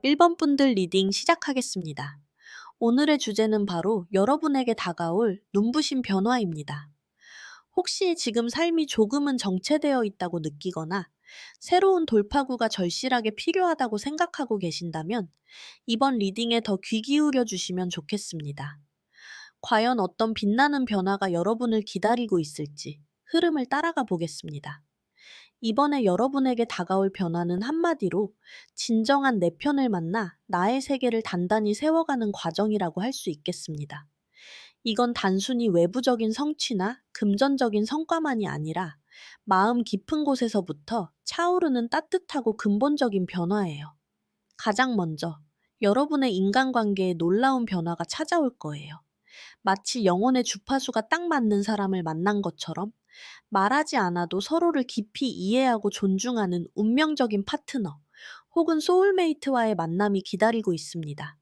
1번 분들 리딩 시작하겠습니다. 오늘의 주제는 바로 여러분에게 다가올 눈부신 변화입니다. 혹시 지금 삶이 조금은 정체되어 있다고 느끼거나 새로운 돌파구가 절실하게 필요하다고 생각하고 계신다면 이번 리딩에 더 귀 기울여 주시면 좋겠습니다. 과연 어떤 빛나는 변화가 여러분을 기다리고 있을지 흐름을 따라가 보겠습니다. 이번에 여러분에게 다가올 변화는 한마디로 진정한 내 편을 만나 나의 세계를 단단히 세워가는 과정이라고 할 수 있겠습니다. 이건 단순히 외부적인 성취나 금전적인 성과만이 아니라 마음 깊은 곳에서부터 차오르는 따뜻하고 근본적인 변화예요. 가장 먼저 여러분의 인간관계에 놀라운 변화가 찾아올 거예요. 마치 영혼의 주파수가 딱 맞는 사람을 만난 것처럼 말하지 않아도 서로를 깊이 이해하고 존중하는 운명적인 파트너 혹은 소울메이트와의 만남이 기다리고 있습니다.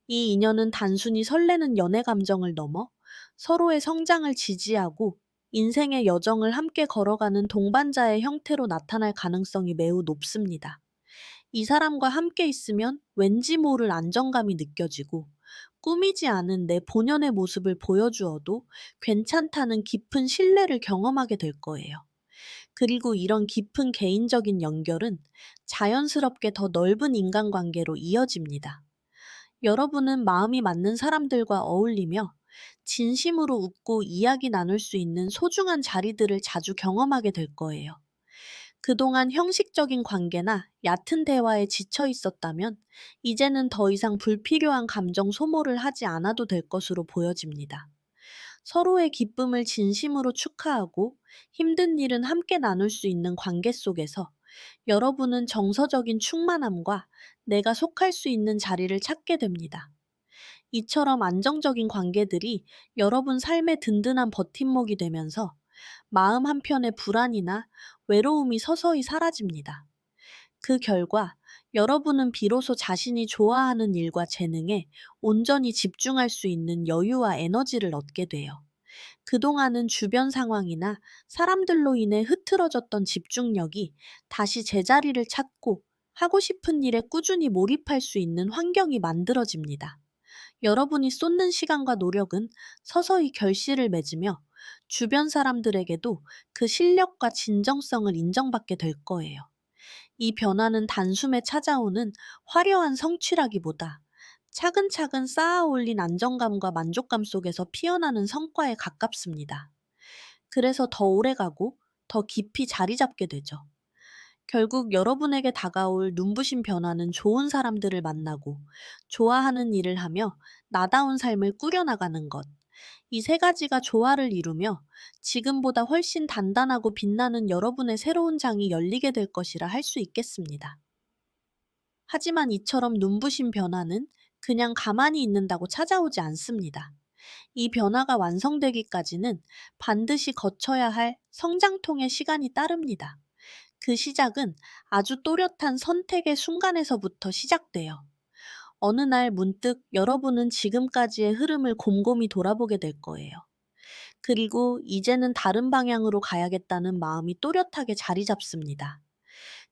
이 인연은 단순히 설레는 연애 감정을 넘어 서로의 성장을 지지하고 인생의 여정을 함께 걸어가는 동반자의 형태로 나타날 가능성이 매우 높습니다. 이 사람과 함께 있으면 왠지 모를 안정감이 느껴지고 꾸미지 않은 내 본연의 모습을 보여주어도 괜찮다는 깊은 신뢰를 경험하게 될 거예요. 그리고 이런 깊은 개인적인 연결은 자연스럽게 더 넓은 인간관계로 이어집니다. 여러분은 마음이 맞는 사람들과 어울리며 진심으로 웃고 이야기 나눌 수 있는 소중한 자리들을 자주 경험하게 될 거예요. 그동안 형식적인 관계나 얕은 대화에 지쳐 있었다면 이제는 더 이상 불필요한 감정 소모를 하지 않아도 될 것으로 보여집니다. 서로의 기쁨을 진심으로 축하하고 힘든 일은 함께 나눌 수 있는 관계 속에서 여러분은 정서적인 충만함과 내가 속할 수 있는 자리를 찾게 됩니다. 이처럼 안정적인 관계들이 여러분 삶의 든든한 버팀목이 되면서 마음 한편의 불안이나 외로움이 서서히 사라집니다. 그 결과 여러분은 비로소 자신이 좋아하는 일과 재능에 온전히 집중할 수 있는 여유와 에너지를 얻게 돼요. 그동안은 주변 상황이나 사람들로 인해 흐트러졌던 집중력이 다시 제자리를 찾고 하고 싶은 일에 꾸준히 몰입할 수 있는 환경이 만들어집니다. 여러분이 쏟는 시간과 노력은 서서히 결실을 맺으며 주변 사람들에게도 그 실력과 진정성을 인정받게 될 거예요. 이 변화는 단숨에 찾아오는 화려한 성취라기보다 차근차근 쌓아 올린 안정감과 만족감 속에서 피어나는 성과에 가깝습니다. 그래서 더 오래가고 더 깊이 자리 잡게 되죠. 결국 여러분에게 다가올 눈부신 변화는 좋은 사람들을 만나고 좋아하는 일을 하며 나다운 삶을 꾸려나가는 것. 이 세 가지가 조화를 이루며 지금보다 훨씬 단단하고 빛나는 여러분의 새로운 장이 열리게 될 것이라 할 수 있겠습니다. 하지만 이처럼 눈부신 변화는 그냥 가만히 있는다고 찾아오지 않습니다. 이 변화가 완성되기까지는 반드시 거쳐야 할 성장통의 시간이 따릅니다. 그 시작은 아주 또렷한 선택의 순간에서부터 시작돼요. 어느 날 문득 여러분은 지금까지의 흐름을 곰곰이 돌아보게 될 거예요. 그리고 이제는 다른 방향으로 가야겠다는 마음이 또렷하게 자리 잡습니다.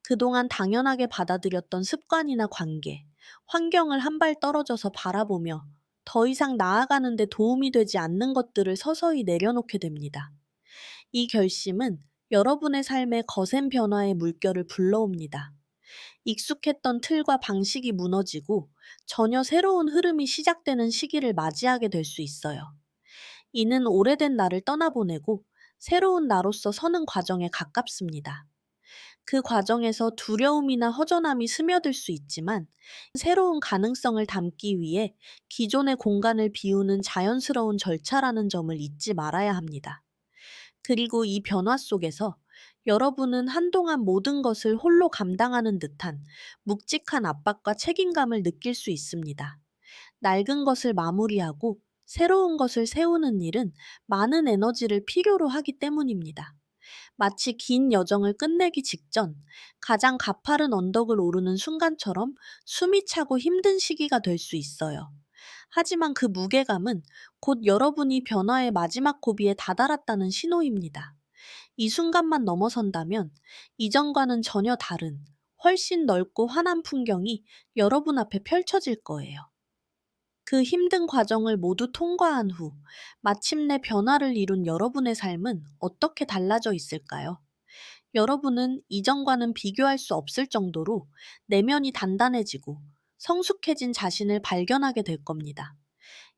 그동안 당연하게 받아들였던 습관이나 관계, 환경을 한 발 떨어져서 바라보며 더 이상 나아가는 데 도움이 되지 않는 것들을 서서히 내려놓게 됩니다. 이 결심은 여러분의 삶에 거센 변화의 물결을 불러옵니다. 익숙했던 틀과 방식이 무너지고 전혀 새로운 흐름이 시작되는 시기를 맞이하게 될 수 있어요. 이는 오래된 나를 떠나보내고 새로운 나로서 서는 과정에 가깝습니다. 그 과정에서 두려움이나 허전함이 스며들 수 있지만 새로운 가능성을 담기 위해 기존의 공간을 비우는 자연스러운 절차라는 점을 잊지 말아야 합니다. 그리고 이 변화 속에서 여러분은 한동안 모든 것을 홀로 감당하는 듯한 묵직한 압박과 책임감을 느낄 수 있습니다. 낡은 것을 마무리하고 새로운 것을 세우는 일은 많은 에너지를 필요로 하기 때문입니다. 마치 긴 여정을 끝내기 직전 가장 가파른 언덕을 오르는 순간처럼 숨이 차고 힘든 시기가 될 수 있어요. 하지만 그 무게감은 곧 여러분이 변화의 마지막 고비에 다다랐다는 신호입니다. 이 순간만 넘어선다면 이전과는 전혀 다른 훨씬 넓고 환한 풍경이 여러분 앞에 펼쳐질 거예요. 그 힘든 과정을 모두 통과한 후 마침내 변화를 이룬 여러분의 삶은 어떻게 달라져 있을까요? 여러분은 이전과는 비교할 수 없을 정도로 내면이 단단해지고 성숙해진 자신을 발견하게 될 겁니다.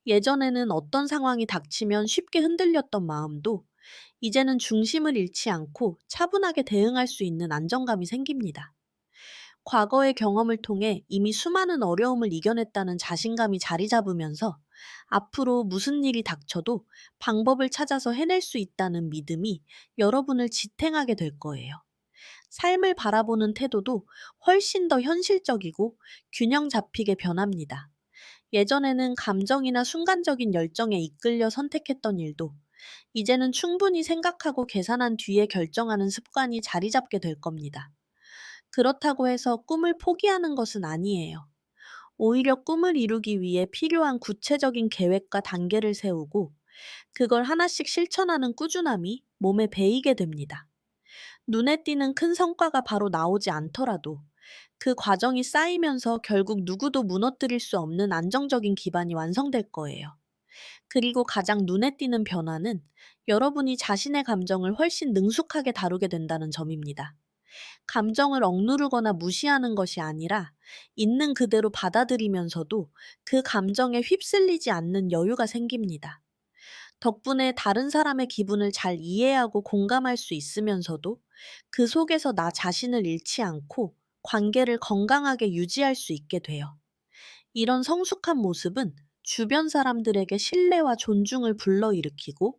예전에는 어떤 상황이 닥치면 쉽게 흔들렸던 마음도 이제는 중심을 잃지 않고 차분하게 대응할 수 있는 안정감이 생깁니다. 과거의 경험을 통해 이미 수많은 어려움을 이겨냈다는 자신감이 자리 잡으면서 앞으로 무슨 일이 닥쳐도 방법을 찾아서 해낼 수 있다는 믿음이 여러분을 지탱하게 될 거예요. 삶을 바라보는 태도도 훨씬 더 현실적이고 균형 잡히게 변합니다. 예전에는 감정이나 순간적인 열정에 이끌려 선택했던 일도 이제는 충분히 생각하고 계산한 뒤에 결정하는 습관이 자리 잡게 될 겁니다. 그렇다고 해서 꿈을 포기하는 것은 아니에요. 오히려 꿈을 이루기 위해 필요한 구체적인 계획과 단계를 세우고 그걸 하나씩 실천하는 꾸준함이 몸에 배이게 됩니다. 눈에 띄는 큰 성과가 바로 나오지 않더라도 그 과정이 쌓이면서 결국 누구도 무너뜨릴 수 없는 안정적인 기반이 완성될 거예요. 그리고 가장 눈에 띄는 변화는 여러분이 자신의 감정을 훨씬 능숙하게 다루게 된다는 점입니다. 감정을 억누르거나 무시하는 것이 아니라 있는 그대로 받아들이면서도 그 감정에 휩쓸리지 않는 여유가 생깁니다. 덕분에 다른 사람의 기분을 잘 이해하고 공감할 수 있으면서도 그 속에서 나 자신을 잃지 않고 관계를 건강하게 유지할 수 있게 돼요. 이런 성숙한 모습은 주변 사람들에게 신뢰와 존중을 불러일으키고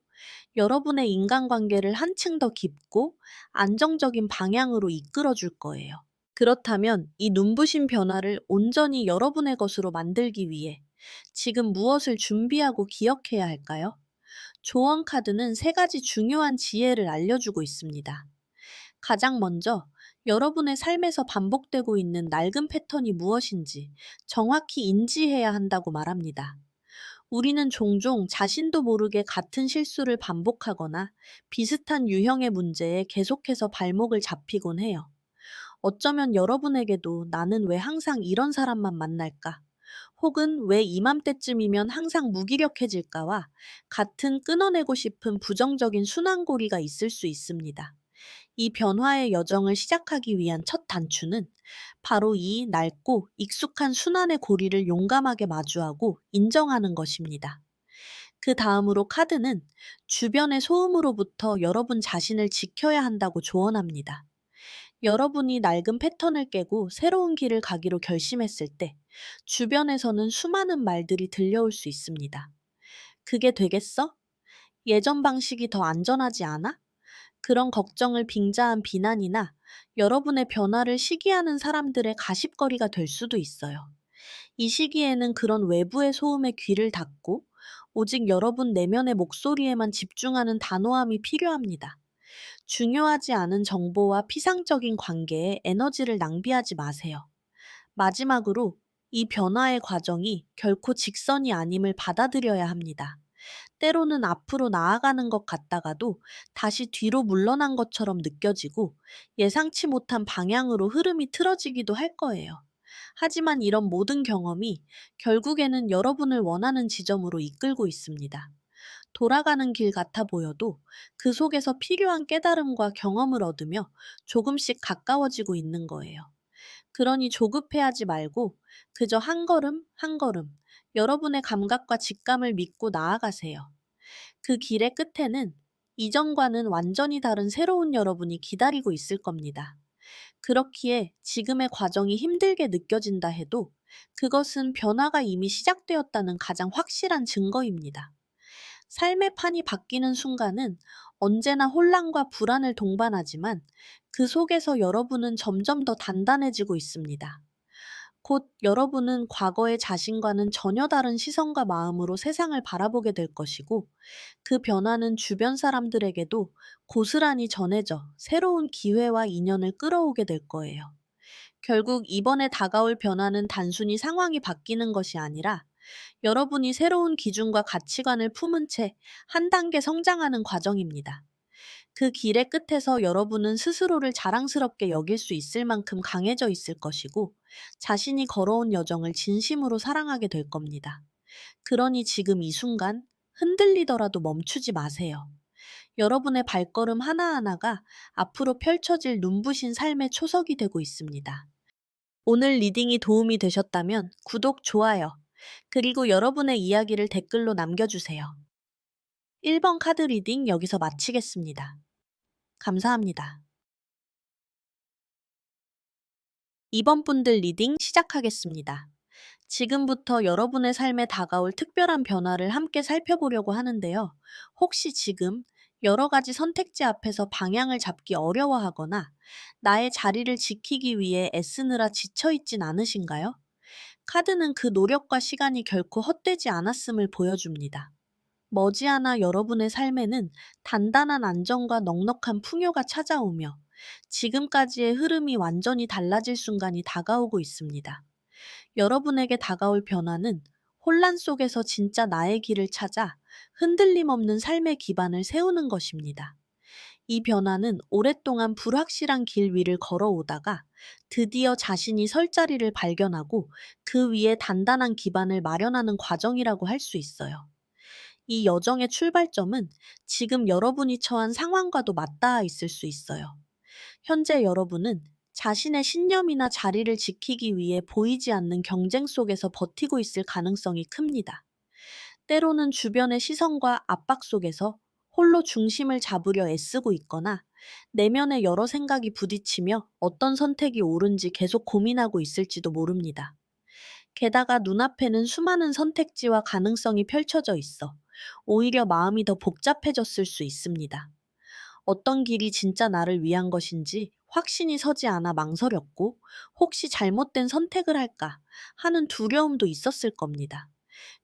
여러분의 인간관계를 한층 더 깊고 안정적인 방향으로 이끌어 줄 거예요. 그렇다면 이 눈부신 변화를 온전히 여러분의 것으로 만들기 위해 지금 무엇을 준비하고 기억해야 할까요? 조언 카드는 세 가지 중요한 지혜를 알려주고 있습니다. 가장 먼저 여러분의 삶에서 반복되고 있는 낡은 패턴이 무엇인지 정확히 인지해야 한다고 말합니다. 우리는 종종 자신도 모르게 같은 실수를 반복하거나 비슷한 유형의 문제에 계속해서 발목을 잡히곤 해요. 어쩌면 여러분에게도 나는 왜 항상 이런 사람만 만날까? 혹은 왜 이맘때쯤이면 항상 무기력해질까와 같은 끊어내고 싶은 부정적인 순환고리가 있을 수 있습니다. 이 변화의 여정을 시작하기 위한 첫 단추는 바로 이 낡고 익숙한 순환의 고리를 용감하게 마주하고 인정하는 것입니다. 그 다음으로 카드는 주변의 소음으로부터 여러분 자신을 지켜야 한다고 조언합니다. 여러분이 낡은 패턴을 깨고 새로운 길을 가기로 결심했을 때 주변에서는 수많은 말들이 들려올 수 있습니다. 그게 되겠어? 예전 방식이 더 안전하지 않아? 그런 걱정을 빙자한 비난이나 여러분의 변화를 시기하는 사람들의 가십거리가 될 수도 있어요. 이 시기에는 그런 외부의 소음에 귀를 닫고 오직 여러분 내면의 목소리에만 집중하는 단호함이 필요합니다. 중요하지 않은 정보와 피상적인 관계에 에너지를 낭비하지 마세요. 마지막으로 이 변화의 과정이 결코 직선이 아님을 받아들여야 합니다. 때로는 앞으로 나아가는 것 같다가도 다시 뒤로 물러난 것처럼 느껴지고 예상치 못한 방향으로 흐름이 틀어지기도 할 거예요. 하지만 이런 모든 경험이 결국에는 여러분을 원하는 지점으로 이끌고 있습니다. 돌아가는 길 같아 보여도 그 속에서 필요한 깨달음과 경험을 얻으며 조금씩 가까워지고 있는 거예요. 그러니 조급해하지 말고 그저 한 걸음 한 걸음 여러분의 감각과 직감을 믿고 나아가세요. 그 길의 끝에는 이전과는 완전히 다른 새로운 여러분이 기다리고 있을 겁니다. 그렇기에 지금의 과정이 힘들게 느껴진다 해도 그것은 변화가 이미 시작되었다는 가장 확실한 증거입니다. 삶의 판이 바뀌는 순간은 언제나 혼란과 불안을 동반하지만 그 속에서 여러분은 점점 더 단단해지고 있습니다. 곧 여러분은 과거의 자신과는 전혀 다른 시선과 마음으로 세상을 바라보게 될 것이고, 그 변화는 주변 사람들에게도 고스란히 전해져 새로운 기회와 인연을 끌어오게 될 거예요. 결국 이번에 다가올 변화는 단순히 상황이 바뀌는 것이 아니라 여러분이 새로운 기준과 가치관을 품은 채 한 단계 성장하는 과정입니다. 그 길의 끝에서 여러분은 스스로를 자랑스럽게 여길 수 있을 만큼 강해져 있을 것이고, 자신이 걸어온 여정을 진심으로 사랑하게 될 겁니다. 그러니 지금 이 순간 흔들리더라도 멈추지 마세요. 여러분의 발걸음 하나하나가 앞으로 펼쳐질 눈부신 삶의 초석이 되고 있습니다. 오늘 리딩이 도움이 되셨다면 구독, 좋아요, 그리고 여러분의 이야기를 댓글로 남겨주세요. 1번 카드 리딩 여기서 마치겠습니다. 감사합니다. 2번 분들 리딩 시작하겠습니다. 지금부터 여러분의 삶에 다가올 특별한 변화를 함께 살펴보려고 하는데요. 혹시 지금 여러 가지 선택지 앞에서 방향을 잡기 어려워하거나 나의 자리를 지키기 위해 애쓰느라 지쳐있진 않으신가요? 카드는 그 노력과 시간이 결코 헛되지 않았음을 보여줍니다. 머지않아 여러분의 삶에는 단단한 안정과 넉넉한 풍요가 찾아오며 지금까지의 흐름이 완전히 달라질 순간이 다가오고 있습니다. 여러분에게 다가올 변화는 혼란 속에서 진짜 나의 길을 찾아 흔들림 없는 삶의 기반을 세우는 것입니다. 이 변화는 오랫동안 불확실한 길 위를 걸어오다가 드디어 자신이 설 자리를 발견하고 그 위에 단단한 기반을 마련하는 과정이라고 할 수 있어요. 이 여정의 출발점은 지금 여러분이 처한 상황과도 맞닿아 있을 수 있어요. 현재 여러분은 자신의 신념이나 자리를 지키기 위해 보이지 않는 경쟁 속에서 버티고 있을 가능성이 큽니다. 때로는 주변의 시선과 압박 속에서 홀로 중심을 잡으려 애쓰고 있거나 내면의 여러 생각이 부딪히며 어떤 선택이 옳은지 계속 고민하고 있을지도 모릅니다. 게다가 눈앞에는 수많은 선택지와 가능성이 펼쳐져 있어 오히려 마음이 더 복잡해졌을 수 있습니다. 어떤 길이 진짜 나를 위한 것인지 확신이 서지 않아 망설였고, 혹시 잘못된 선택을 할까 하는 두려움도 있었을 겁니다.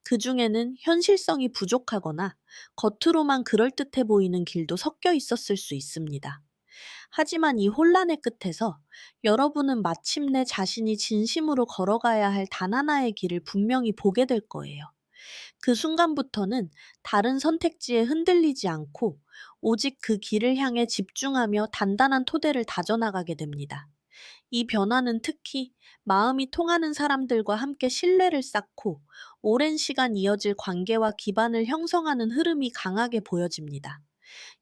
그 중에는 현실성이 부족하거나 겉으로만 그럴듯해 보이는 길도 섞여 있었을 수 있습니다. 하지만 이 혼란의 끝에서 여러분은 마침내 자신이 진심으로 걸어가야 할 단 하나의 길을 분명히 보게 될 거예요. 그 순간부터는 다른 선택지에 흔들리지 않고 오직 그 길을 향해 집중하며 단단한 토대를 다져나가게 됩니다. 이 변화는 특히 마음이 통하는 사람들과 함께 신뢰를 쌓고 오랜 시간 이어질 관계와 기반을 형성하는 흐름이 강하게 보여집니다.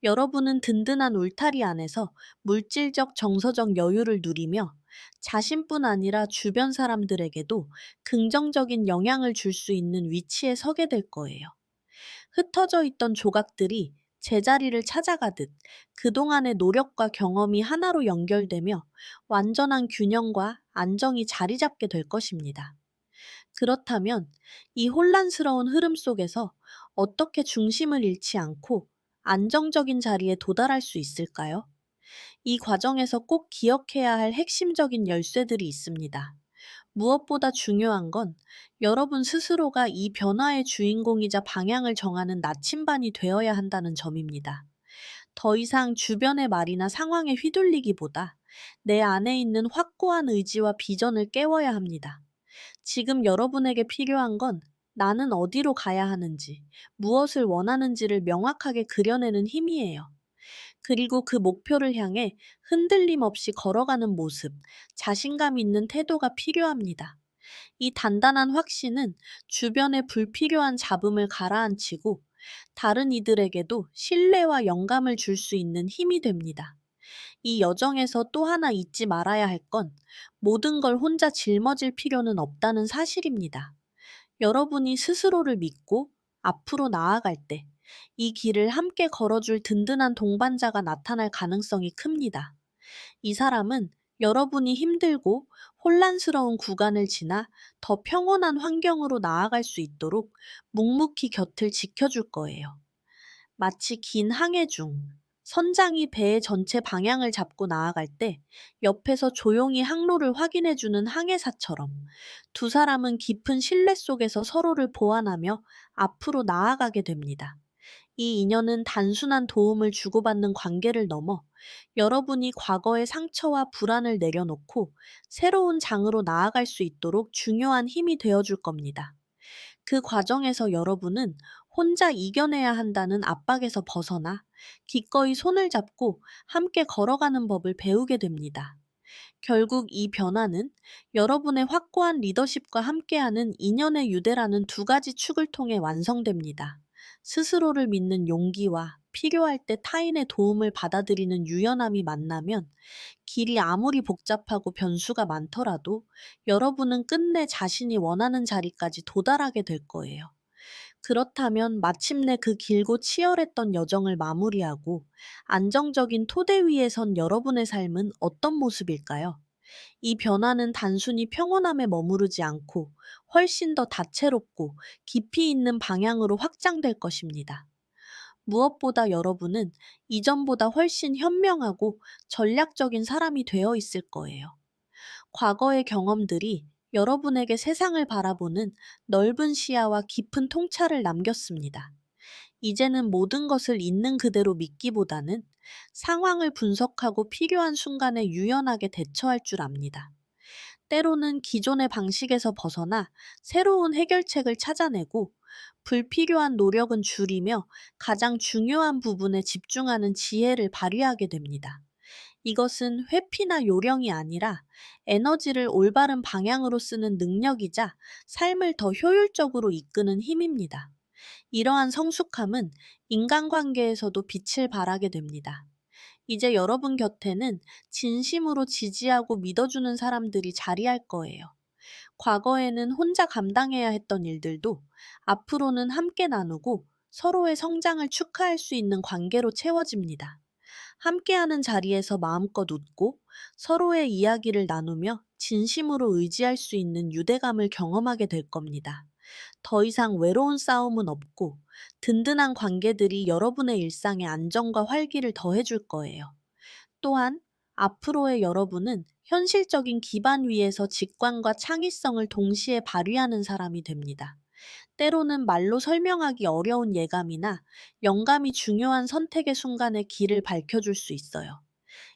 여러분은 든든한 울타리 안에서 물질적, 정서적 여유를 누리며 자신뿐 아니라 주변 사람들에게도 긍정적인 영향을 줄 수 있는 위치에 서게 될 거예요. 흩어져 있던 조각들이 제자리를 찾아가듯 그동안의 노력과 경험이 하나로 연결되며 완전한 균형과 안정이 자리 잡게 될 것입니다. 그렇다면 이 혼란스러운 흐름 속에서 어떻게 중심을 잃지 않고 안정적인 자리에 도달할 수 있을까요? 이 과정에서 꼭 기억해야 할 핵심적인 열쇠들이 있습니다. 무엇보다 중요한 건 여러분 스스로가 이 변화의 주인공이자 방향을 정하는 나침반이 되어야 한다는 점입니다. 더 이상 주변의 말이나 상황에 휘둘리기보다 내 안에 있는 확고한 의지와 비전을 깨워야 합니다. 지금 여러분에게 필요한 건 나는 어디로 가야 하는지, 무엇을 원하는지를 명확하게 그려내는 힘이에요. 그리고 그 목표를 향해 흔들림 없이 걸어가는 모습, 자신감 있는 태도가 필요합니다. 이 단단한 확신은 주변의 불필요한 잡음을 가라앉히고 다른 이들에게도 신뢰와 영감을 줄 수 있는 힘이 됩니다. 이 여정에서 또 하나 잊지 말아야 할 건 모든 걸 혼자 짊어질 필요는 없다는 사실입니다. 여러분이 스스로를 믿고 앞으로 나아갈 때 이 길을 함께 걸어줄 든든한 동반자가 나타날 가능성이 큽니다. 이 사람은 여러분이 힘들고 혼란스러운 구간을 지나 더 평온한 환경으로 나아갈 수 있도록 묵묵히 곁을 지켜줄 거예요. 마치 긴 항해 중 선장이 배의 전체 방향을 잡고 나아갈 때 옆에서 조용히 항로를 확인해주는 항해사처럼, 두 사람은 깊은 신뢰 속에서 서로를 보완하며 앞으로 나아가게 됩니다. 이 인연은 단순한 도움을 주고받는 관계를 넘어 여러분이 과거의 상처와 불안을 내려놓고 새로운 장으로 나아갈 수 있도록 중요한 힘이 되어줄 겁니다. 그 과정에서 여러분은 혼자 이겨내야 한다는 압박에서 벗어나 기꺼이 손을 잡고 함께 걸어가는 법을 배우게 됩니다. 결국 이 변화는 여러분의 확고한 리더십과 함께하는 인연의 유대라는 두 가지 축을 통해 완성됩니다. 스스로를 믿는 용기와 필요할 때 타인의 도움을 받아들이는 유연함이 만나면, 길이 아무리 복잡하고 변수가 많더라도 여러분은 끝내 자신이 원하는 자리까지 도달하게 될 거예요. 그렇다면 마침내 그 길고 치열했던 여정을 마무리하고 안정적인 토대 위에 선 여러분의 삶은 어떤 모습일까요? 이 변화는 단순히 평온함에 머무르지 않고 훨씬 더 다채롭고 깊이 있는 방향으로 확장될 것입니다. 무엇보다 여러분은 이전보다 훨씬 현명하고 전략적인 사람이 되어 있을 거예요. 과거의 경험들이 여러분에게 세상을 바라보는 넓은 시야와 깊은 통찰을 남겼습니다. 이제는 모든 것을 있는 그대로 믿기보다는 상황을 분석하고 필요한 순간에 유연하게 대처할 줄 압니다. 때로는 기존의 방식에서 벗어나 새로운 해결책을 찾아내고, 불필요한 노력은 줄이며 가장 중요한 부분에 집중하는 지혜를 발휘하게 됩니다. 이것은 회피나 요령이 아니라 에너지를 올바른 방향으로 쓰는 능력이자 삶을 더 효율적으로 이끄는 힘입니다. 이러한 성숙함은 인간관계에서도 빛을 발하게 됩니다. 이제 여러분 곁에는 진심으로 지지하고 믿어주는 사람들이 자리할 거예요. 과거에는 혼자 감당해야 했던 일들도 앞으로는 함께 나누고 서로의 성장을 축하할 수 있는 관계로 채워집니다. 함께하는 자리에서 마음껏 웃고 서로의 이야기를 나누며 진심으로 의지할 수 있는 유대감을 경험하게 될 겁니다. 더 이상 외로운 싸움은 없고 든든한 관계들이 여러분의 일상에 안정과 활기를 더해줄 거예요. 또한 앞으로의 여러분은 현실적인 기반 위에서 직관과 창의성을 동시에 발휘하는 사람이 됩니다. 때로는 말로 설명하기 어려운 예감이나 영감이 중요한 선택의 순간에 길을 밝혀줄 수 있어요.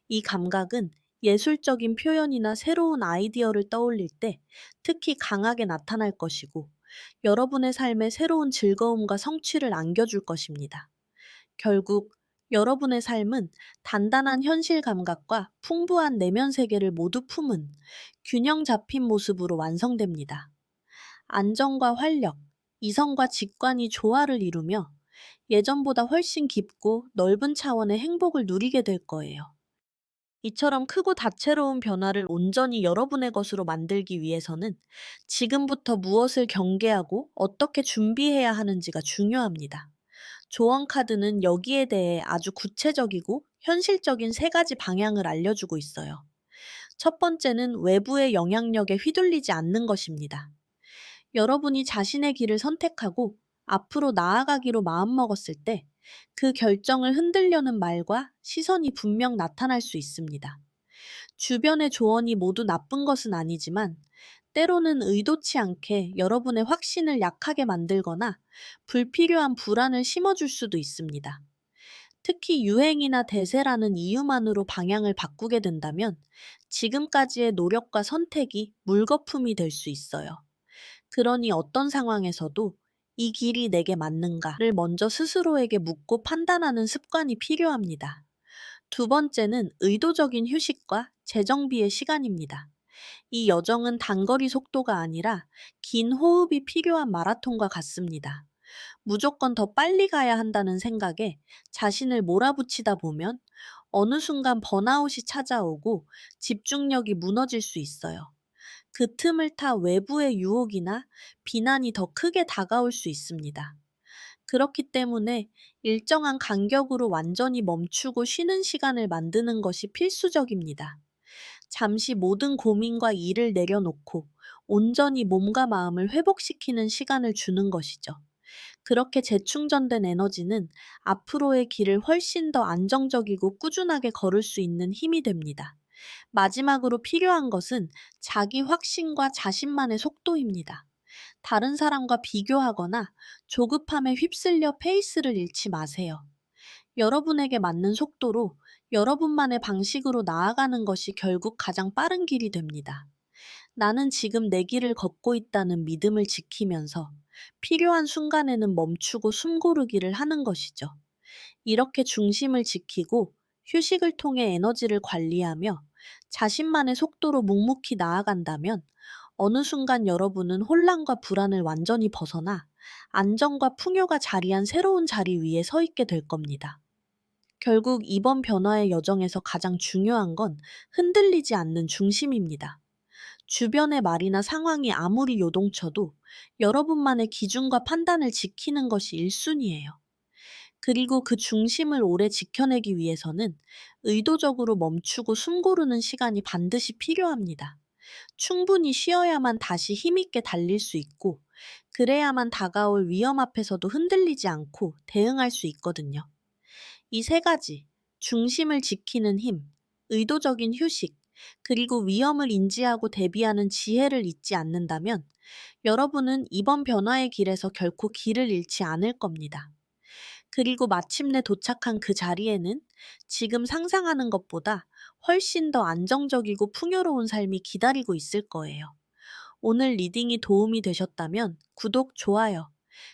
이 감각은 예술적인 표현이나 새로운 아이디어를 떠올릴 때 특히 강하게 나타날 것이고, 여러분의 삶에 새로운 즐거움과 성취를 안겨줄 것입니다. 결국 여러분의 삶은 단단한 현실 감각과 풍부한 내면 세계를 모두 품은 균형 잡힌 모습으로 완성됩니다. 안정과 활력, 이성과 직관이 조화를 이루며 예전보다 훨씬 깊고 넓은 차원의 행복을 누리게 될 거예요. 이처럼 크고 다채로운 변화를 온전히 여러분의 것으로 만들기 위해서는 지금부터 무엇을 경계하고 어떻게 준비해야 하는지가 중요합니다. 조언 카드는 여기에 대해 아주 구체적이고 현실적인 세 가지 방향을 알려주고 있어요. 첫 번째는 외부의 영향력에 휘둘리지 않는 것입니다. 여러분이 자신의 길을 선택하고 앞으로 나아가기로 마음먹었을 때 그 결정을 흔들려는 말과 시선이 분명 나타날 수 있습니다. 주변의 조언이 모두 나쁜 것은 아니지만, 때로는 의도치 않게 여러분의 확신을 약하게 만들거나 불필요한 불안을 심어줄 수도 있습니다. 특히 유행이나 대세라는 이유만으로 방향을 바꾸게 된다면 지금까지의 노력과 선택이 물거품이 될 수 있어요. 그러니 어떤 상황에서도 이 길이 내게 맞는가를 먼저 스스로에게 묻고 판단하는 습관이 필요합니다. 두 번째는 의도적인 휴식과 재정비의 시간입니다. 이 여정은 단거리 속도가 아니라 긴 호흡이 필요한 마라톤과 같습니다. 무조건 더 빨리 가야 한다는 생각에 자신을 몰아붙이다 보면 어느 순간 번아웃이 찾아오고 집중력이 무너질 수 있어요. 그 틈을 타 외부의 유혹이나 비난이 더 크게 다가올 수 있습니다. 그렇기 때문에 일정한 간격으로 완전히 멈추고 쉬는 시간을 만드는 것이 필수적입니다. 잠시 모든 고민과 일을 내려놓고 온전히 몸과 마음을 회복시키는 시간을 주는 것이죠. 그렇게 재충전된 에너지는 앞으로의 길을 훨씬 더 안정적이고 꾸준하게 걸을 수 있는 힘이 됩니다. 마지막으로 필요한 것은 자기 확신과 자신만의 속도입니다. 다른 사람과 비교하거나 조급함에 휩쓸려 페이스를 잃지 마세요. 여러분에게 맞는 속도로 여러분만의 방식으로 나아가는 것이 결국 가장 빠른 길이 됩니다. 나는 지금 내 길을 걷고 있다는 믿음을 지키면서 필요한 순간에는 멈추고 숨 고르기를 하는 것이죠. 이렇게 중심을 지키고 휴식을 통해 에너지를 관리하며 자신만의 속도로 묵묵히 나아간다면 어느 순간 여러분은 혼란과 불안을 완전히 벗어나 안정과 풍요가 자리한 새로운 자리 위에 서 있게 될 겁니다. 결국 이번 변화의 여정에서 가장 중요한 건 흔들리지 않는 중심입니다. 주변의 말이나 상황이 아무리 요동쳐도 여러분만의 기준과 판단을 지키는 것이 1순위예요. 그리고 그 중심을 오래 지켜내기 위해서는 의도적으로 멈추고 숨 고르는 시간이 반드시 필요합니다. 충분히 쉬어야만 다시 힘있게 달릴 수 있고, 그래야만 다가올 위험 앞에서도 흔들리지 않고 대응할 수 있거든요. 이 세 가지, 중심을 지키는 힘, 의도적인 휴식, 그리고 위험을 인지하고 대비하는 지혜를 잊지 않는다면 여러분은 이번 변화의 길에서 결코 길을 잃지 않을 겁니다. 그리고 마침내 도착한 그 자리에는 지금 상상하는 것보다 훨씬 더 안정적이고 풍요로운 삶이 기다리고 있을 거예요. 오늘 리딩이 도움이 되셨다면 구독, 좋아요,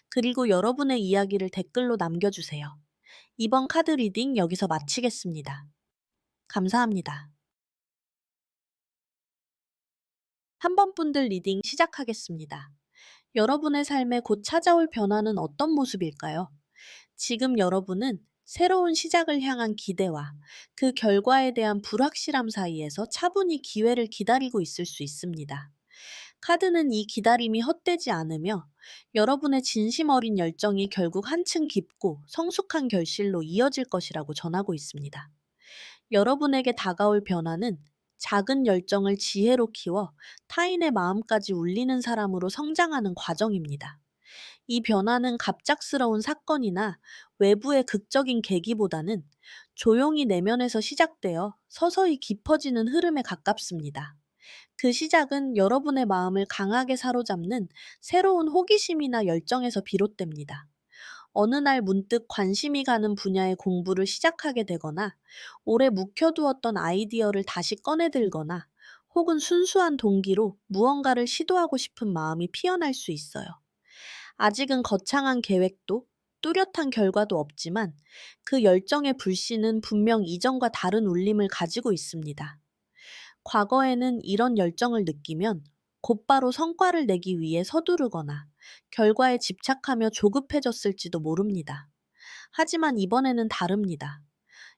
그리고 여러분의 이야기를 댓글로 남겨주세요. 이번 카드 리딩 여기서 마치겠습니다. 감사합니다. 한 번분들 리딩 시작하겠습니다. 여러분의 삶에 곧 찾아올 변화는 어떤 모습일까요? 지금 여러분은 새로운 시작을 향한 기대와 그 결과에 대한 불확실함 사이에서 차분히 기회를 기다리고 있을 수 있습니다. 카드는 이 기다림이 헛되지 않으며 여러분의 진심 어린 열정이 결국 한층 깊고 성숙한 결실로 이어질 것이라고 전하고 있습니다. 여러분에게 다가올 변화는 작은 열정을 지혜로 키워 타인의 마음까지 울리는 사람으로 성장하는 과정입니다. 이 변화는 갑작스러운 사건이나 외부의 극적인 계기보다는 조용히 내면에서 시작되어 서서히 깊어지는 흐름에 가깝습니다. 그 시작은 여러분의 마음을 강하게 사로잡는 새로운 호기심이나 열정에서 비롯됩니다. 어느 날 문득 관심이 가는 분야의 공부를 시작하게 되거나, 오래 묵혀두었던 아이디어를 다시 꺼내들거나, 혹은 순수한 동기로 무언가를 시도하고 싶은 마음이 피어날 수 있어요. 아직은 거창한 계획도 뚜렷한 결과도 없지만 그 열정의 불씨는 분명 이전과 다른 울림을 가지고 있습니다. 과거에는 이런 열정을 느끼면 곧바로 성과를 내기 위해 서두르거나 결과에 집착하며 조급해졌을지도 모릅니다. 하지만 이번에는 다릅니다.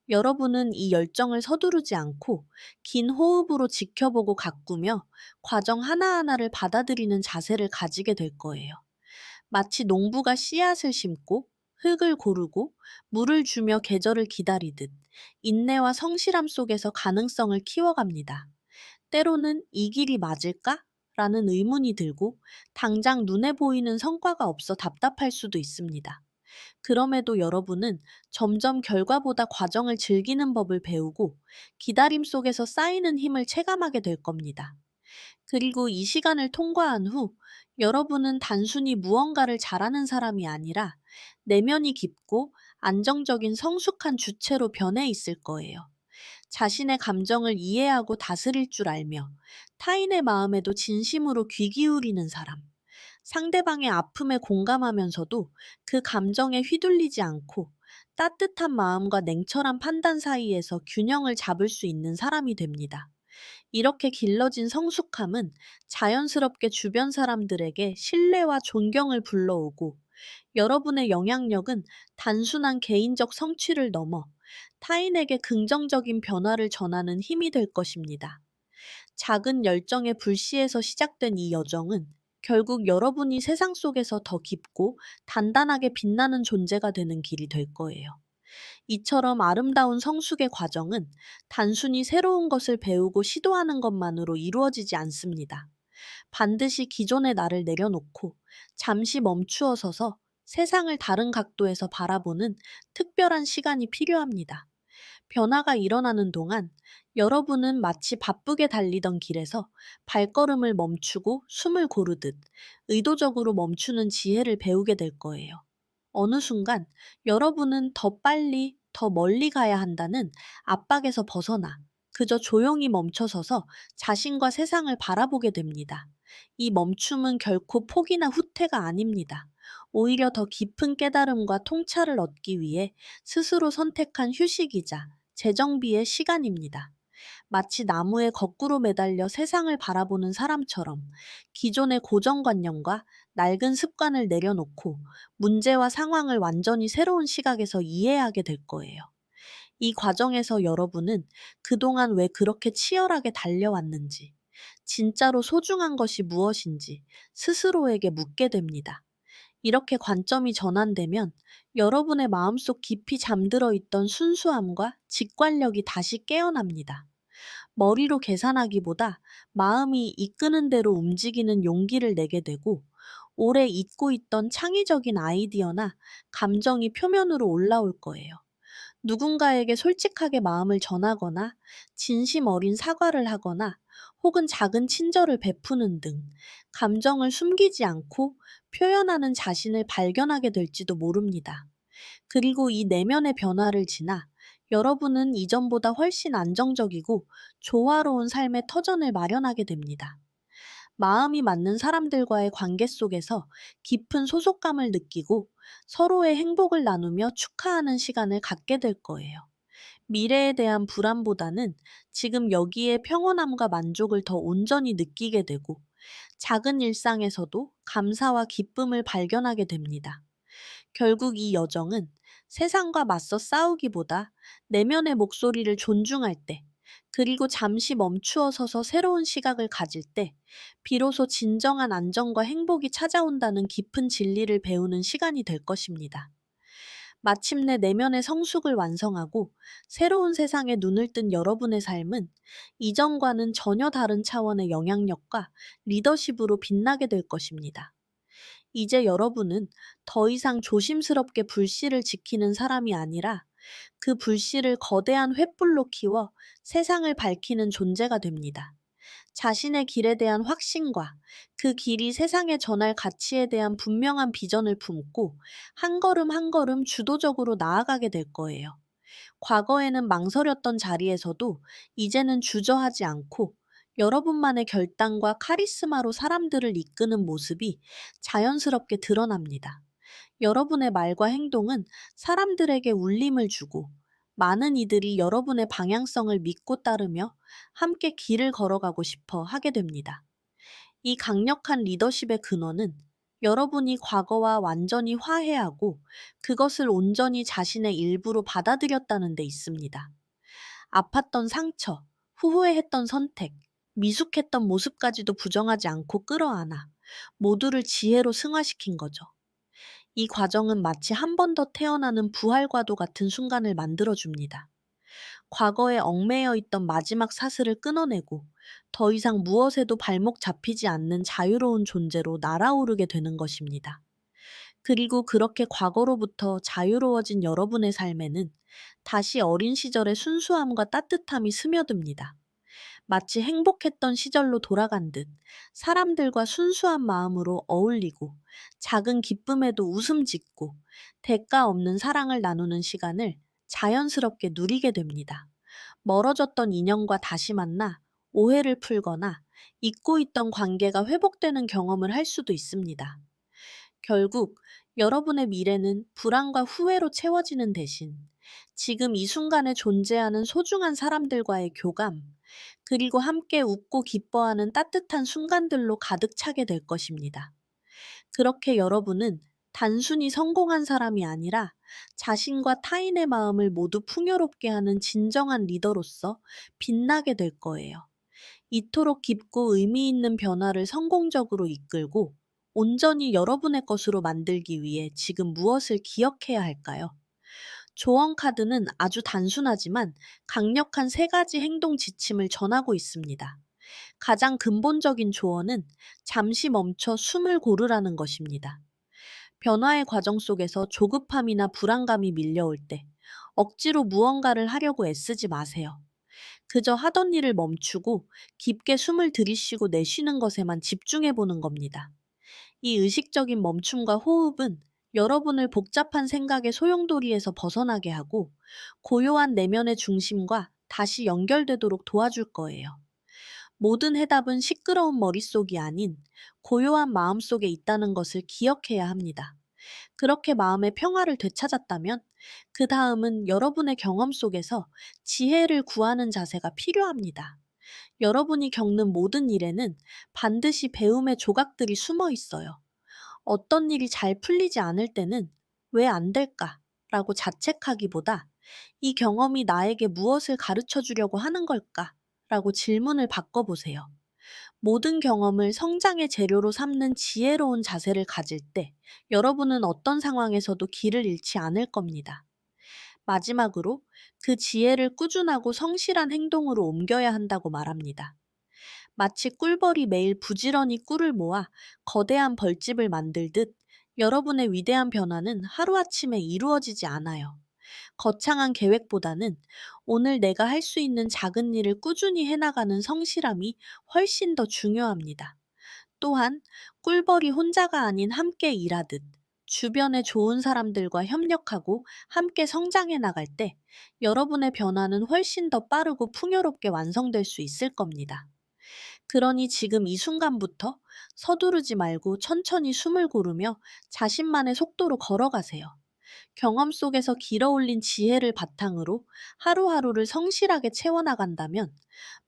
여러분은 이 열정을 서두르지 않고 긴 호흡으로 지켜보고 가꾸며 과정 하나하나를 받아들이는 자세를 가지게 될 거예요. 마치 농부가 씨앗을 심고 흙을 고르고 물을 주며 계절을 기다리듯 인내와 성실함 속에서 가능성을 키워갑니다. 때로는 이 길이 맞을까? 라는 의문이 들고 당장 눈에 보이는 성과가 없어 답답할 수도 있습니다. 그럼에도 여러분은 점점 결과보다 과정을 즐기는 법을 배우고 기다림 속에서 쌓이는 힘을 체감하게 될 겁니다. 그리고 이 시간을 통과한 후 여러분은 단순히 무언가를 잘하는 사람이 아니라 내면이 깊고 안정적인 성숙한 주체로 변해 있을 거예요. 자신의 감정을 이해하고 다스릴 줄 알며 타인의 마음에도 진심으로 귀 기울이는 사람. 상대방의 아픔에 공감하면서도 그 감정에 휘둘리지 않고 따뜻한 마음과 냉철한 판단 사이에서 균형을 잡을 수 있는 사람이 됩니다. 이렇게 길러진 성숙함은 자연스럽게 주변 사람들에게 신뢰와 존경을 불러오고, 여러분의 영향력은 단순한 개인적 성취를 넘어 타인에게 긍정적인 변화를 전하는 힘이 될 것입니다. 작은 열정의 불씨에서 시작된 이 여정은 결국 여러분이 세상 속에서 더 깊고 단단하게 빛나는 존재가 되는 길이 될 거예요. 이처럼 아름다운 성숙의 과정은 단순히 새로운 것을 배우고 시도하는 것만으로 이루어지지 않습니다. 반드시 기존의 나를 내려놓고 잠시 멈추어 서서 세상을 다른 각도에서 바라보는 특별한 시간이 필요합니다. 변화가 일어나는 동안 여러분은 마치 바쁘게 달리던 길에서 발걸음을 멈추고 숨을 고르듯 의도적으로 멈추는 지혜를 배우게 될 거예요. 어느 순간 여러분은 더 빨리, 더 멀리 가야 한다는 압박에서 벗어나 그저 조용히 멈춰서서 자신과 세상을 바라보게 됩니다. 이 멈춤은 결코 포기나 후퇴가 아닙니다. 오히려 더 깊은 깨달음과 통찰을 얻기 위해 스스로 선택한 휴식이자 재정비의 시간입니다. 마치 나무에 거꾸로 매달려 세상을 바라보는 사람처럼 기존의 고정관념과 낡은 습관을 내려놓고 문제와 상황을 완전히 새로운 시각에서 이해하게 될 거예요. 이 과정에서 여러분은 그동안 왜 그렇게 치열하게 달려왔는지, 진짜로 소중한 것이 무엇인지 스스로에게 묻게 됩니다. 이렇게 관점이 전환되면 여러분의 마음속 깊이 잠들어 있던 순수함과 직관력이 다시 깨어납니다. 머리로 계산하기보다 마음이 이끄는 대로 움직이는 용기를 내게 되고, 오래 잊고 있던 창의적인 아이디어나 감정이 표면으로 올라올 거예요. 누군가에게 솔직하게 마음을 전하거나 진심 어린 사과를 하거나 혹은 작은 친절을 베푸는 등 감정을 숨기지 않고 표현하는 자신을 발견하게 될지도 모릅니다. 그리고 이 내면의 변화를 지나 여러분은 이전보다 훨씬 안정적이고 조화로운 삶의 터전을 마련하게 됩니다. 마음이 맞는 사람들과의 관계 속에서 깊은 소속감을 느끼고 서로의 행복을 나누며 축하하는 시간을 갖게 될 거예요. 미래에 대한 불안보다는 지금 여기에 평온함과 만족을 더 온전히 느끼게 되고, 작은 일상에서도 감사와 기쁨을 발견하게 됩니다. 결국 이 여정은 세상과 맞서 싸우기보다 내면의 목소리를 존중할 때, 그리고 잠시 멈추어 서서 새로운 시각을 가질 때, 비로소 진정한 안정과 행복이 찾아온다는 깊은 진리를 배우는 시간이 될 것입니다. 마침내 내면의 성숙을 완성하고 새로운 세상에 눈을 뜬 여러분의 삶은 이전과는 전혀 다른 차원의 영향력과 리더십으로 빛나게 될 것입니다. 이제 여러분은 더 이상 조심스럽게 불씨를 지키는 사람이 아니라 그 불씨를 거대한 횃불로 키워 세상을 밝히는 존재가 됩니다. 자신의 길에 대한 확신과 그 길이 세상에 전할 가치에 대한 분명한 비전을 품고 한 걸음 한 걸음 주도적으로 나아가게 될 거예요. 과거에는 망설였던 자리에서도 이제는 주저하지 않고 여러분만의 결단과 카리스마로 사람들을 이끄는 모습이 자연스럽게 드러납니다. 여러분의 말과 행동은 사람들에게 울림을 주고, 많은 이들이 여러분의 방향성을 믿고 따르며 함께 길을 걸어가고 싶어 하게 됩니다. 이 강력한 리더십의 근원은 여러분이 과거와 완전히 화해하고 그것을 온전히 자신의 일부로 받아들였다는 데 있습니다. 아팠던 상처, 후회했던 선택, 미숙했던 모습까지도 부정하지 않고 끌어안아 모두를 지혜로 승화시킨 거죠. 이 과정은 마치 한 번 더 태어나는 부활과도 같은 순간을 만들어줍니다. 과거에 얽매여 있던 마지막 사슬을 끊어내고 더 이상 무엇에도 발목 잡히지 않는 자유로운 존재로 날아오르게 되는 것입니다. 그리고 그렇게 과거로부터 자유로워진 여러분의 삶에는 다시 어린 시절의 순수함과 따뜻함이 스며듭니다. 마치 행복했던 시절로 돌아간 듯 사람들과 순수한 마음으로 어울리고 작은 기쁨에도 웃음 짓고 대가 없는 사랑을 나누는 시간을 자연스럽게 누리게 됩니다. 멀어졌던 인연과 다시 만나 오해를 풀거나 잊고 있던 관계가 회복되는 경험을 할 수도 있습니다. 결국 여러분의 미래는 불안과 후회로 채워지는 대신 지금 이 순간에 존재하는 소중한 사람들과의 교감, 그리고 함께 웃고 기뻐하는 따뜻한 순간들로 가득 차게 될 것입니다. 그렇게 여러분은 단순히 성공한 사람이 아니라 자신과 타인의 마음을 모두 풍요롭게 하는 진정한 리더로서 빛나게 될 거예요. 이토록 깊고 의미 있는 변화를 성공적으로 이끌고 온전히 여러분의 것으로 만들기 위해 지금 무엇을 기억해야 할까요? 조언 카드는 아주 단순하지만 강력한 세 가지 행동 지침을 전하고 있습니다. 가장 근본적인 조언은 잠시 멈춰 숨을 고르라는 것입니다. 변화의 과정 속에서 조급함이나 불안감이 밀려올 때 억지로 무언가를 하려고 애쓰지 마세요. 그저 하던 일을 멈추고 깊게 숨을 들이쉬고 내쉬는 것에만 집중해 보는 겁니다. 이 의식적인 멈춤과 호흡은 여러분을 복잡한 생각의 소용돌이에서 벗어나게 하고 고요한 내면의 중심과 다시 연결되도록 도와줄 거예요. 모든 해답은 시끄러운 머릿속이 아닌 고요한 마음속에 있다는 것을 기억해야 합니다. 그렇게 마음의 평화를 되찾았다면 그 다음은 여러분의 경험 속에서 지혜를 구하는 자세가 필요합니다. 여러분이 겪는 모든 일에는 반드시 배움의 조각들이 숨어 있어요. 어떤 일이 잘 풀리지 않을 때는 왜 안 될까? 라고 자책하기보다 이 경험이 나에게 무엇을 가르쳐 주려고 하는 걸까? 라고 질문을 바꿔보세요. 모든 경험을 성장의 재료로 삼는 지혜로운 자세를 가질 때 여러분은 어떤 상황에서도 길을 잃지 않을 겁니다. 마지막으로 그 지혜를 꾸준하고 성실한 행동으로 옮겨야 한다고 말합니다. 마치 꿀벌이 매일 부지런히 꿀을 모아 거대한 벌집을 만들듯 여러분의 위대한 변화는 하루아침에 이루어지지 않아요. 거창한 계획보다는 오늘 내가 할 수 있는 작은 일을 꾸준히 해나가는 성실함이 훨씬 더 중요합니다. 또한 꿀벌이 혼자가 아닌 함께 일하듯 주변의 좋은 사람들과 협력하고 함께 성장해 나갈 때 여러분의 변화는 훨씬 더 빠르고 풍요롭게 완성될 수 있을 겁니다. 그러니 지금 이 순간부터 서두르지 말고 천천히 숨을 고르며 자신만의 속도로 걸어가세요. 경험 속에서 길어올린 지혜를 바탕으로 하루하루를 성실하게 채워나간다면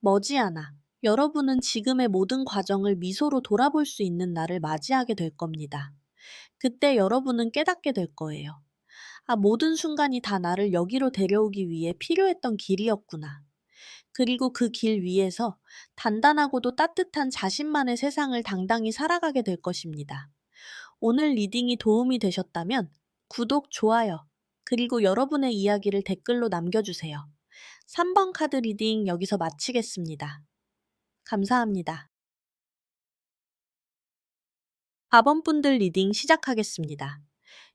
머지않아 여러분은 지금의 모든 과정을 미소로 돌아볼 수 있는 날을 맞이하게 될 겁니다. 그때 여러분은 깨닫게 될 거예요. 아, 모든 순간이 다 나를 여기로 데려오기 위해 필요했던 길이었구나. 그리고 그 길 위에서 단단하고도 따뜻한 자신만의 세상을 당당히 살아가게 될 것입니다. 오늘 리딩이 도움이 되셨다면 구독, 좋아요, 그리고 여러분의 이야기를 댓글로 남겨주세요. 3번 카드 리딩 여기서 마치겠습니다. 감사합니다. 4번 분들 리딩 시작하겠습니다.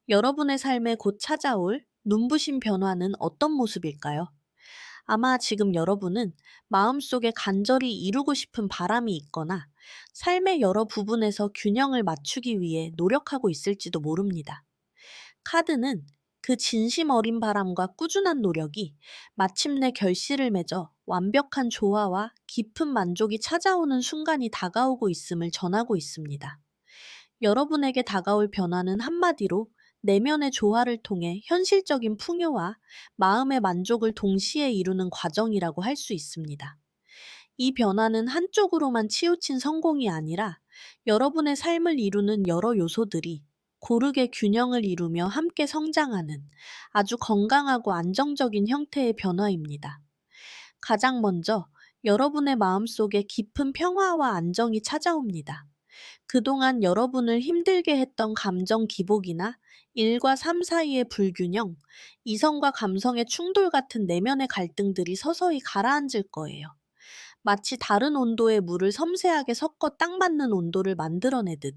여러분의 삶에 곧 찾아올 눈부신 변화는 어떤 모습일까요? 아마 지금 여러분은 마음속에 간절히 이루고 싶은 바람이 있거나 삶의 여러 부분에서 균형을 맞추기 위해 노력하고 있을지도 모릅니다. 카드는 그 진심 어린 바람과 꾸준한 노력이 마침내 결실을 맺어 완벽한 조화와 깊은 만족이 찾아오는 순간이 다가오고 있음을 전하고 있습니다. 여러분에게 다가올 변화는 한마디로 내면의 조화를 통해 현실적인 풍요와 마음의 만족을 동시에 이루는 과정이라고 할 수 있습니다. 이 변화는 한쪽으로만 치우친 성공이 아니라 여러분의 삶을 이루는 여러 요소들이 고르게 균형을 이루며 함께 성장하는 아주 건강하고 안정적인 형태의 변화입니다. 가장 먼저 여러분의 마음속에 깊은 평화와 안정이 찾아옵니다. 그동안 여러분을 힘들게 했던 감정 기복이나 일과 삶 사이의 불균형, 이성과 감성의 충돌 같은 내면의 갈등들이 서서히 가라앉을 거예요. 마치 다른 온도의 물을 섬세하게 섞어 딱 맞는 온도를 만들어내듯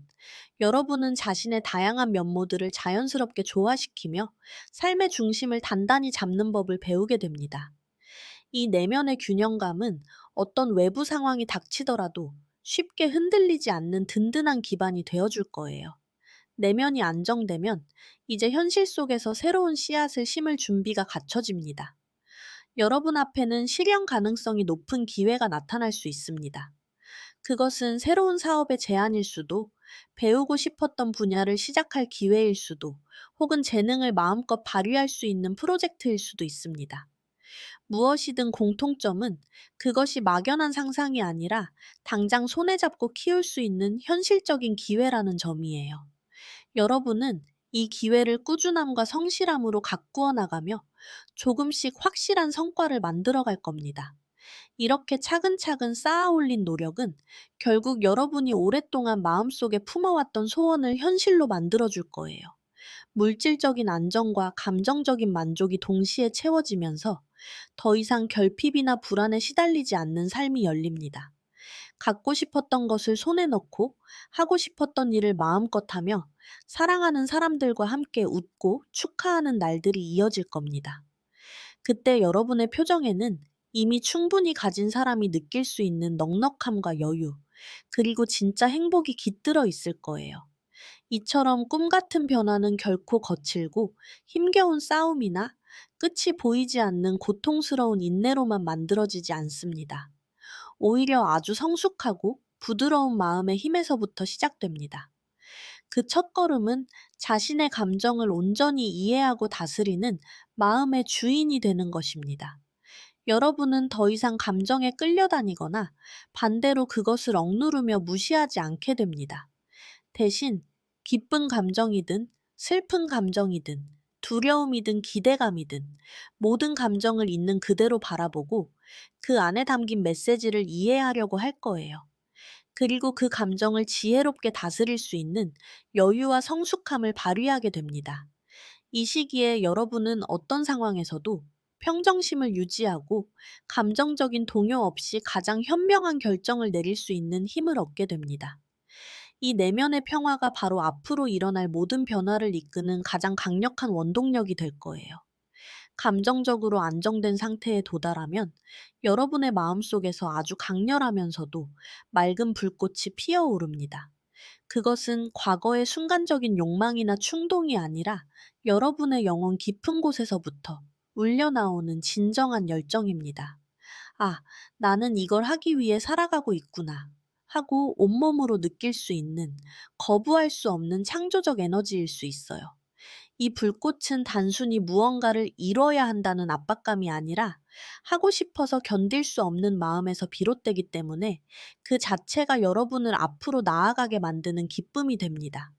여러분은 자신의 다양한 면모들을 자연스럽게 조화시키며 삶의 중심을 단단히 잡는 법을 배우게 됩니다. 이 내면의 균형감은 어떤 외부 상황이 닥치더라도 쉽게 흔들리지 않는 든든한 기반이 되어줄 거예요. 내면이 안정되면 이제 현실 속에서 새로운 씨앗을 심을 준비가 갖춰집니다. 여러분 앞에는 실현 가능성이 높은 기회가 나타날 수 있습니다. 그것은 새로운 사업의 제안일 수도, 배우고 싶었던 분야를 시작할 기회일 수도, 혹은 재능을 마음껏 발휘할 수 있는 프로젝트일 수도 있습니다. 무엇이든 공통점은 그것이 막연한 상상이 아니라 당장 손에 잡고 키울 수 있는 현실적인 기회라는 점이에요. 여러분은 이 기회를 꾸준함과 성실함으로 가꾸어 나가며 조금씩 확실한 성과를 만들어 갈 겁니다. 이렇게 차근차근 쌓아 올린 노력은 결국 여러분이 오랫동안 마음속에 품어왔던 소원을 현실로 만들어 줄 거예요. 물질적인 안정과 감정적인 만족이 동시에 채워지면서 더 이상 결핍이나 불안에 시달리지 않는 삶이 열립니다. 갖고 싶었던 것을 손에 넣고 하고 싶었던 일을 마음껏 하며 사랑하는 사람들과 함께 웃고 축하하는 날들이 이어질 겁니다. 그때 여러분의 표정에는 이미 충분히 가진 사람이 느낄 수 있는 넉넉함과 여유, 그리고 진짜 행복이 깃들어 있을 거예요. 이처럼 꿈 같은 변화는 결코 거칠고 힘겨운 싸움이나 끝이 보이지 않는 고통스러운 인내로만 만들어지지 않습니다. 오히려 아주 성숙하고 부드러운 마음의 힘에서부터 시작됩니다. 그 첫걸음은 자신의 감정을 온전히 이해하고 다스리는 마음의 주인이 되는 것입니다. 여러분은 더 이상 감정에 끌려다니거나 반대로 그것을 억누르며 무시하지 않게 됩니다. 대신 기쁜 감정이든 슬픈 감정이든 두려움이든 기대감이든 모든 감정을 있는 그대로 바라보고 그 안에 담긴 메시지를 이해하려고 할 거예요. 그리고 그 감정을 지혜롭게 다스릴 수 있는 여유와 성숙함을 발휘하게 됩니다. 이 시기에 여러분은 어떤 상황에서도 평정심을 유지하고 감정적인 동요 없이 가장 현명한 결정을 내릴 수 있는 힘을 얻게 됩니다. 이 내면의 평화가 바로 앞으로 일어날 모든 변화를 이끄는 가장 강력한 원동력이 될 거예요. 감정적으로 안정된 상태에 도달하면 여러분의 마음속에서 아주 강렬하면서도 맑은 불꽃이 피어오릅니다. 그것은 과거의 순간적인 욕망이나 충동이 아니라 여러분의 영혼 깊은 곳에서부터 울려나오는 진정한 열정입니다. 아, 나는 이걸 하기 위해 살아가고 있구나. 하고 온몸으로 느낄 수 있는 거부할 수 없는 창조적 에너지일 수 있어요. 이 불꽃은 단순히 무언가를 이뤄야 한다는 압박감이 아니라 하고 싶어서 견딜 수 없는 마음에서 비롯되기 때문에 그 자체가 여러분을 앞으로 나아가게 만드는 기쁨이 됩니다.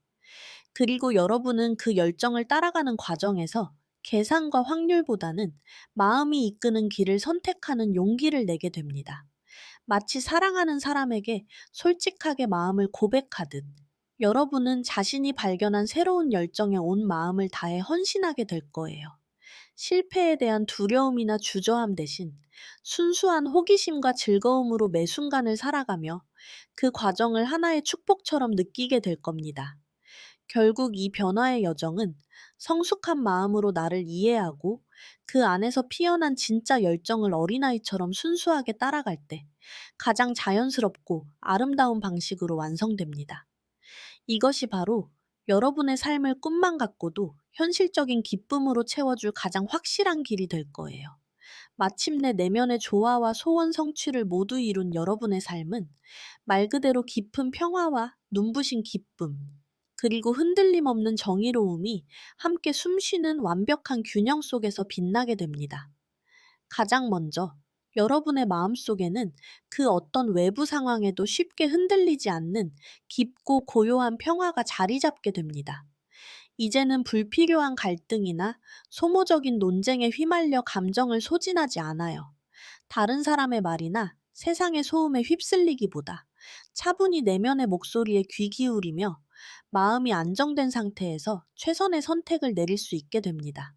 그리고 여러분은 그 열정을 따라가는 과정에서 계산과 확률보다는 마음이 이끄는 길을 선택하는 용기를 내게 됩니다. 마치 사랑하는 사람에게 솔직하게 마음을 고백하듯 여러분은 자신이 발견한 새로운 열정에 온 마음을 다해 헌신하게 될 거예요. 실패에 대한 두려움이나 주저함 대신 순수한 호기심과 즐거움으로 매 순간을 살아가며 그 과정을 하나의 축복처럼 느끼게 될 겁니다. 결국 이 변화의 여정은 성숙한 마음으로 나를 이해하고 그 안에서 피어난 진짜 열정을 어린아이처럼 순수하게 따라갈 때 가장 자연스럽고 아름다운 방식으로 완성됩니다. 이것이 바로 여러분의 삶을 꿈만 같고도 현실적인 기쁨으로 채워줄 가장 확실한 길이 될 거예요. 마침내 내면의 조화와 소원 성취를 모두 이룬 여러분의 삶은 말 그대로 깊은 평화와 눈부신 기쁨, 그리고 흔들림 없는 정의로움이 함께 숨쉬는 완벽한 균형 속에서 빛나게 됩니다. 가장 먼저 여러분의 마음속에는 그 어떤 외부 상황에도 쉽게 흔들리지 않는 깊고 고요한 평화가 자리 잡게 됩니다. 이제는 불필요한 갈등이나 소모적인 논쟁에 휘말려 감정을 소진하지 않아요. 다른 사람의 말이나 세상의 소음에 휩쓸리기보다 차분히 내면의 목소리에 귀 기울이며 마음이 안정된 상태에서 최선의 선택을 내릴 수 있게 됩니다.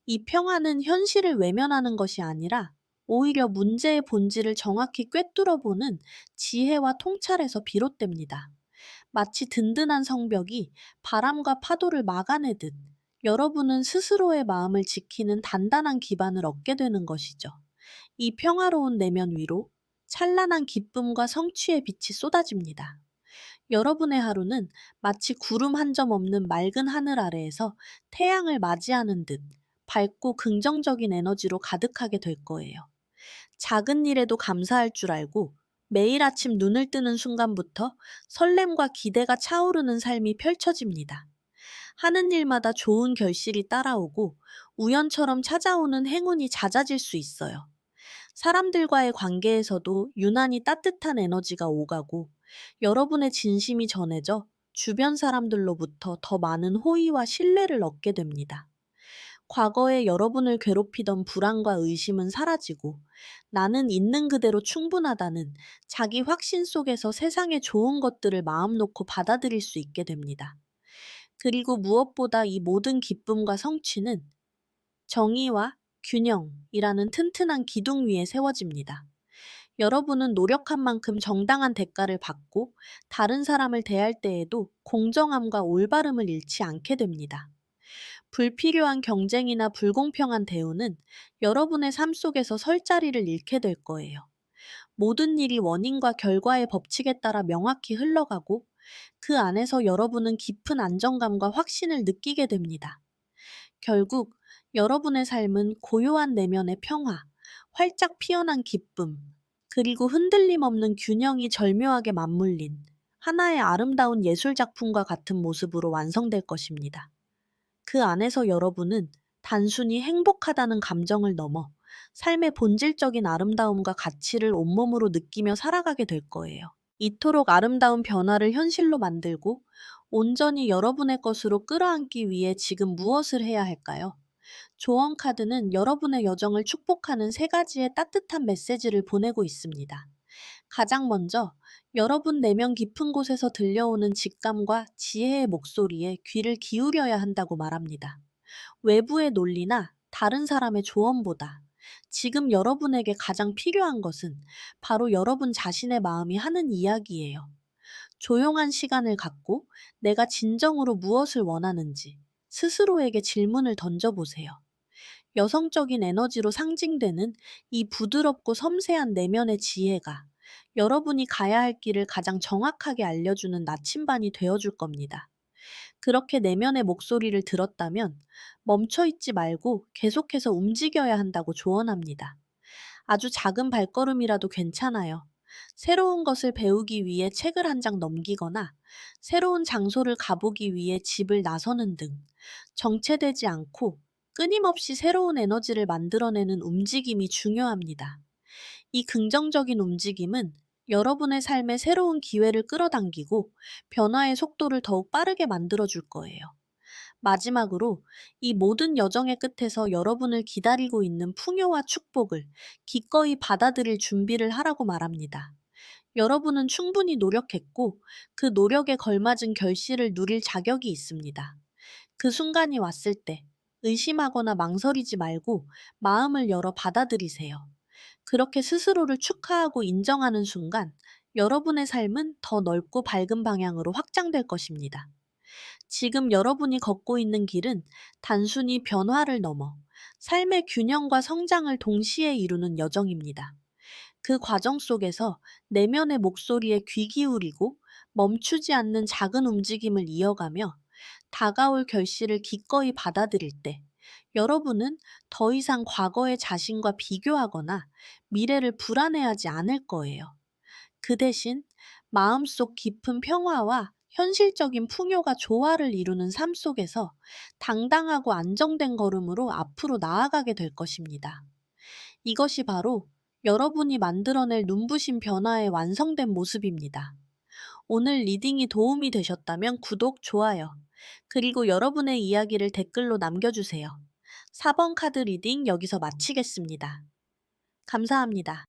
이 평화는 현실을 외면하는 것이 아니라 오히려 문제의 본질을 정확히 꿰뚫어 보는 지혜와 통찰에서 비롯됩니다. 마치 든든한 성벽이 바람과 파도를 막아내듯 여러분은 스스로의 마음을 지키는 단단한 기반을 얻게 되는 것이죠. 이 평화로운 내면 위로 찬란한 기쁨과 성취의 빛이 쏟아집니다. 여러분의 하루는 마치 구름 한 점 없는 맑은 하늘 아래에서 태양을 맞이하는 듯 밝고 긍정적인 에너지로 가득하게 될 거예요. 작은 일에도 감사할 줄 알고 매일 아침 눈을 뜨는 순간부터 설렘과 기대가 차오르는 삶이 펼쳐집니다. 하는 일마다 좋은 결실이 따라오고 우연처럼 찾아오는 행운이 잦아질 수 있어요. 사람들과의 관계에서도 유난히 따뜻한 에너지가 오가고 여러분의 진심이 전해져 주변 사람들로부터 더 많은 호의와 신뢰를 얻게 됩니다. 과거에 여러분을 괴롭히던 불안과 의심은 사라지고 나는 있는 그대로 충분하다는 자기 확신 속에서 세상의 좋은 것들을 마음 놓고 받아들일 수 있게 됩니다. 그리고 무엇보다 이 모든 기쁨과 성취는 정의와 균형이라는 튼튼한 기둥 위에 세워집니다. 여러분은 노력한 만큼 정당한 대가를 받고 다른 사람을 대할 때에도 공정함과 올바름을 잃지 않게 됩니다. 불필요한 경쟁이나 불공평한 대우는 여러분의 삶 속에서 설 자리를 잃게 될 거예요. 모든 일이 원인과 결과의 법칙에 따라 명확히 흘러가고 그 안에서 여러분은 깊은 안정감과 확신을 느끼게 됩니다. 결국 여러분의 삶은 고요한 내면의 평화, 활짝 피어난 기쁨, 그리고 흔들림 없는 균형이 절묘하게 맞물린 하나의 아름다운 예술 작품과 같은 모습으로 완성될 것입니다. 그 안에서 여러분은 단순히 행복하다는 감정을 넘어 삶의 본질적인 아름다움과 가치를 온몸으로 느끼며 살아가게 될 거예요. 이토록 아름다운 변화를 현실로 만들고 온전히 여러분의 것으로 끌어안기 위해 지금 무엇을 해야 할까요? 조언 카드는 여러분의 여정을 축복하는 세 가지의 따뜻한 메시지를 보내고 있습니다. 가장 먼저 여러분 내면 깊은 곳에서 들려오는 직감과 지혜의 목소리에 귀를 기울여야 한다고 말합니다. 외부의 논리나 다른 사람의 조언보다 지금 여러분에게 가장 필요한 것은 바로 여러분 자신의 마음이 하는 이야기예요. 조용한 시간을 갖고 내가 진정으로 무엇을 원하는지 스스로에게 질문을 던져보세요. 여성적인 에너지로 상징되는 이 부드럽고 섬세한 내면의 지혜가 여러분이 가야 할 길을 가장 정확하게 알려주는 나침반이 되어줄 겁니다. 그렇게 내면의 목소리를 들었다면 멈춰 있지 말고 계속해서 움직여야 한다고 조언합니다. 아주 작은 발걸음이라도 괜찮아요. 새로운 것을 배우기 위해 책을 한 장 넘기거나 새로운 장소를 가보기 위해 집을 나서는 등 정체되지 않고 끊임없이 새로운 에너지를 만들어내는 움직임이 중요합니다. 이 긍정적인 움직임은 여러분의 삶에 새로운 기회를 끌어당기고 변화의 속도를 더욱 빠르게 만들어줄 거예요. 마지막으로 이 모든 여정의 끝에서 여러분을 기다리고 있는 풍요와 축복을 기꺼이 받아들일 준비를 하라고 말합니다. 여러분은 충분히 노력했고 그 노력에 걸맞은 결실을 누릴 자격이 있습니다. 그 순간이 왔을 때 의심하거나 망설이지 말고 마음을 열어 받아들이세요. 그렇게 스스로를 축하하고 인정하는 순간 여러분의 삶은 더 넓고 밝은 방향으로 확장될 것입니다. 지금 여러분이 걷고 있는 길은 단순히 변화를 넘어 삶의 균형과 성장을 동시에 이루는 여정입니다. 그 과정 속에서 내면의 목소리에 귀 기울이고 멈추지 않는 작은 움직임을 이어가며 다가올 결실을 기꺼이 받아들일 때 여러분은 더 이상 과거의 자신과 비교하거나 미래를 불안해하지 않을 거예요. 그 대신 마음속 깊은 평화와 현실적인 풍요가 조화를 이루는 삶 속에서 당당하고 안정된 걸음으로 앞으로 나아가게 될 것입니다. 이것이 바로 여러분이 만들어낼 눈부신 변화의 완성된 모습입니다. 오늘 리딩이 도움이 되셨다면 구독, 좋아요, 그리고 여러분의 이야기를 댓글로 남겨주세요. 4번 카드 리딩 여기서 마치겠습니다. 감사합니다.